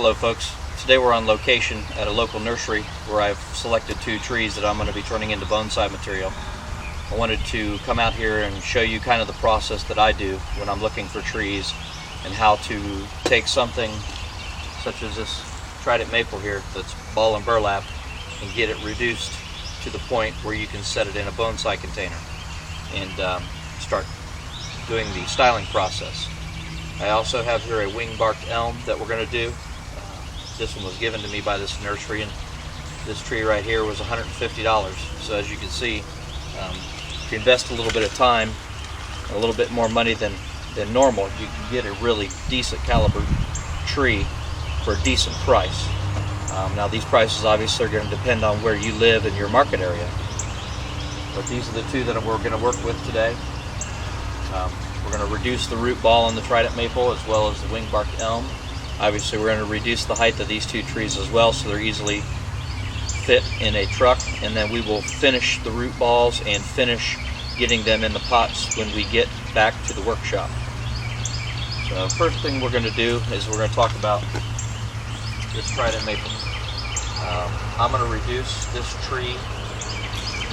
Hello folks, today we're on location at a local nursery where I've selected 2 trees that I'm going to be turning into bonsai material. I wanted to come out here and show you kind of the process that I do when I'm looking for trees and how to take something such as this trident maple here that's ball and burlap and get it reduced to the point where you can set it in a bonsai container and start doing the styling process. I also have here a wing-barked elm that we're going to do. This one was given to me by this nursery, and this tree right here was $150. So as you can see, if you invest a little bit of time, a little bit more money than normal, you can get a really decent caliber tree for a decent price. Now these prices obviously are going to depend on where you live in your market area. But these are the 2 that we're going to work with today. We're going to reduce the root ball on the trident maple as well as the wing-barked elm. Obviously we're going to reduce the height of these 2 trees as well so they're easily fit in a truck, and then we will finish the root balls and finish getting them in the pots when we get back to the workshop. So first thing we're going to do is we're going to talk about this trident maple. I'm going to reduce this tree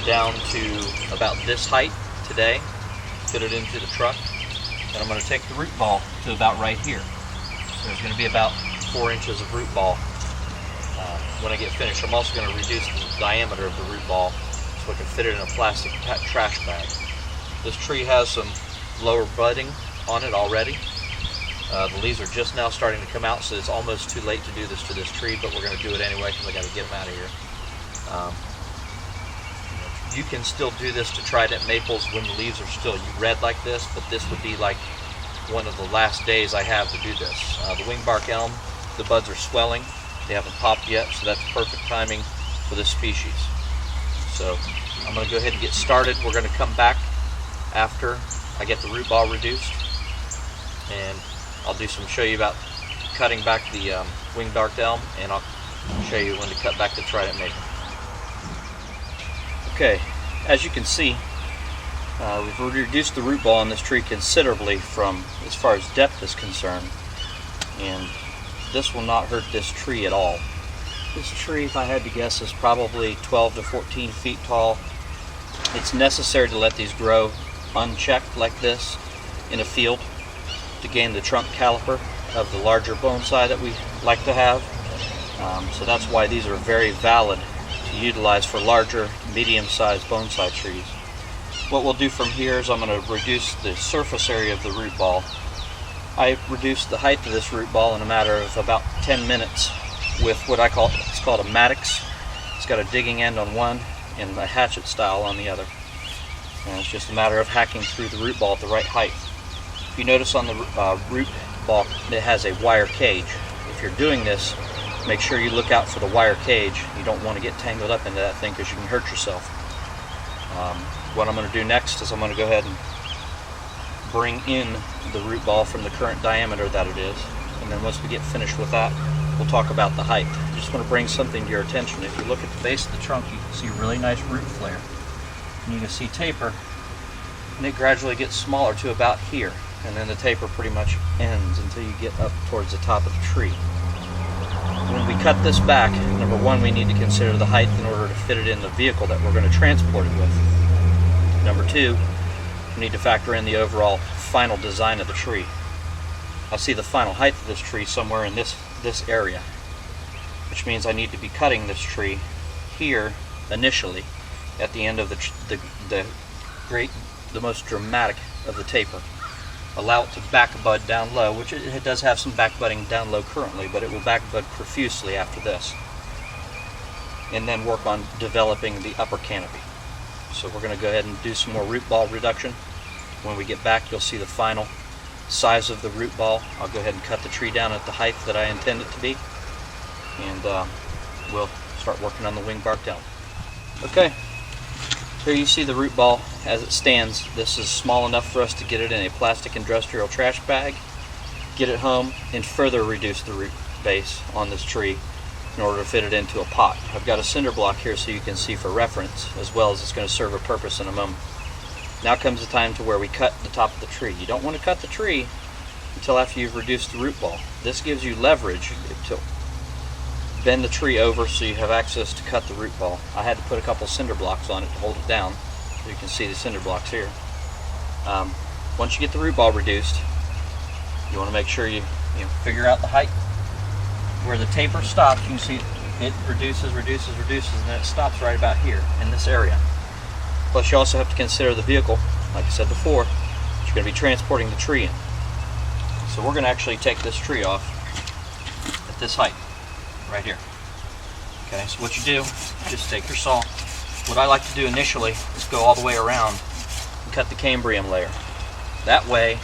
down to about this height today, fit it into the truck, and I'm going to take the root ball to about right here. So there's going to be about 4 inches of root ball when I get finished. I'm also going to reduce the diameter of the root ball so I can fit it in a plastic trash bag. This tree has some lower budding on it already. The leaves are just now starting to come out, so it's almost too late to do this to this tree, but we're going to do it anyway because I got to get them out of here. You can still do this to trident maples when the leaves are still red like this, but this would be like one of the last days I have to do this. The wing-bark elm, the buds are swelling. They haven't popped yet, so that's perfect timing for this species. So I'm going to go ahead and get started. We're going to come back after I get the root ball reduced, and I'll show you about cutting back the wing-barked elm, and I'll show you when to cut back the trident maple. Okay, as you can see, we've reduced the root ball on this tree considerably from as far as depth is concerned, and this will not hurt this tree at all. This tree, if I had to guess, is probably 12 to 14 feet tall. It's necessary to let these grow unchecked like this in a field to gain the trunk caliper of the larger bonsai that we like to have. So that's why these are very valid to utilize for larger, medium-sized bonsai trees. What we'll do from here is I'm going to reduce the surface area of the root ball. I reduced the height of this root ball in a matter of about 10 minutes with what it's called a mattox. It's got a digging end on one and a hatchet style on the other. And it's just a matter of hacking through the root ball at the right height. If you notice on the root ball, it has a wire cage. If you're doing this, make sure you look out for the wire cage. You don't want to get tangled up into that thing because you can hurt yourself. What I'm going to do next is I'm going to go ahead and bring in the root ball from the current diameter that it is, and then once we get finished with that, we'll talk about the height. I just want to bring something to your attention. If you look at the base of the trunk, you can see a really nice root flare, and you can see taper, and it gradually gets smaller to about here, and then the taper pretty much ends until you get up towards the top of the tree. When we cut this back, number one, we need to consider the height in order to fit it in the vehicle that we're going to transport it with. Number two, we need to factor in the overall final design of the tree. I see the final height of this tree somewhere in this area, which means I need to be cutting this tree here initially at the end of the most dramatic of the taper. Allow it to back bud down low, which it does have some back budding down low currently, but it will back bud profusely after this. And then work on developing the upper canopy. So we're going to go ahead and do some more root ball reduction. When we get back, you'll see the final size of the root ball. I'll go ahead and cut the tree down at the height that I intend it to be, and we'll start working on the wing-barked elm. Okay, here you see the root ball as it stands. This is small enough for us to get it in a plastic industrial trash bag, get it home, and further reduce the root base on this tree in order to fit it into a pot. I've got a cinder block here so you can see for reference, as well as it's going to serve a purpose in a moment. Now comes the time to where we cut the top of the tree. You don't want to cut the tree until after you've reduced the root ball. This gives you leverage to bend the tree over so you have access to cut the root ball. I had to put a couple cinder blocks on it to hold it down, so you can see the cinder blocks here. Once you get the root ball reduced, you want to make sure you figure out the height where the taper stops. You can see it reduces, and then it stops right about here in this area. Plus, you also have to consider the vehicle, like I said before, that you're going to be transporting the tree in. So we're going to actually take this tree off at this height, right here. Okay, so what you do, just take your saw. What I like to do initially is go all the way around and cut the cambrium layer. That way,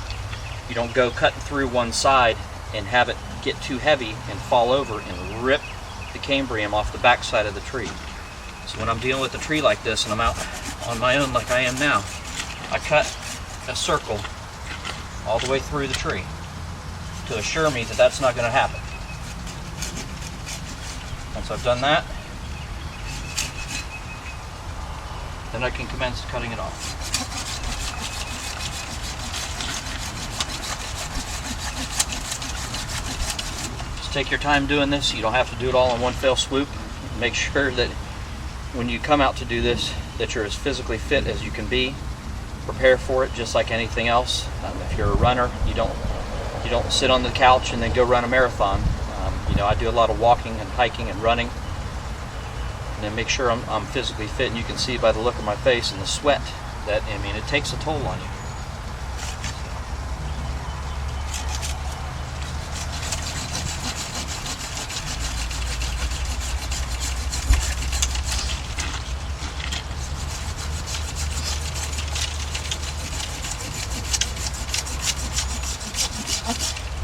you don't go cutting through one side and have it get too heavy and fall over and rip the cambrium off the back side of the tree. So when I'm dealing with a tree like this and I'm out on my own like I am now, I cut a circle all the way through the tree to assure me that that's not going to happen. Once I've done that, then I can commence cutting it off. Just take your time doing this. You don't have to do it all in one fell swoop. Make sure that when you come out to do this, that you're as physically fit as you can be. Prepare for it just like anything else. If you're a runner, you don't sit on the couch and then go run a marathon. I do a lot of walking and hiking and running, and then make sure I'm physically fit. And you can see by the look of my face and the sweat that, it takes a toll on you.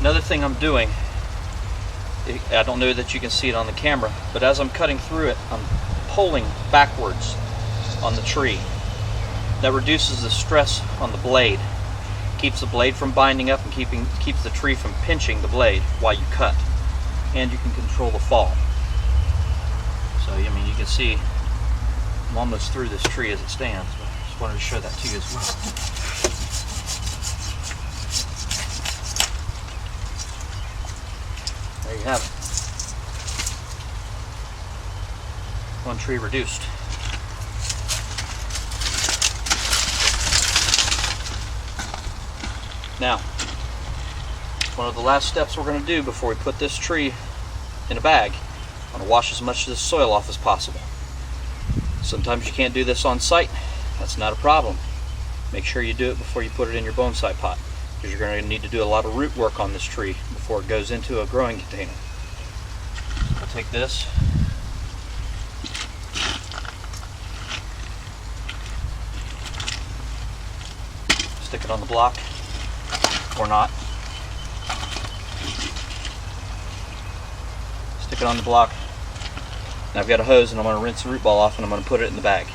Another thing I'm doing, I don't know that you can see it on the camera, but as I'm cutting through it, I'm pulling backwards on the tree. That reduces the stress on the blade, keeps the blade from binding up and keeps the tree from pinching the blade while you cut, and you can control the fall. So you can see I'm almost through this tree as it stands, but I just wanted to show that to you as well. There you have it. One tree reduced. Now, one of the last steps we're going to do before we put this tree in a bag, I'm going to wash as much of this soil off as possible. Sometimes you can't do this on site. That's not a problem. Make sure you do it before you put it in your bonsai pot, because you're going to need to do a lot of root work on this tree before it goes into a growing container. I'll take this, stick it on the block, or not. Stick it on the block. Now I've got a hose and I'm going to rinse the root ball off and I'm going to put it in the bag.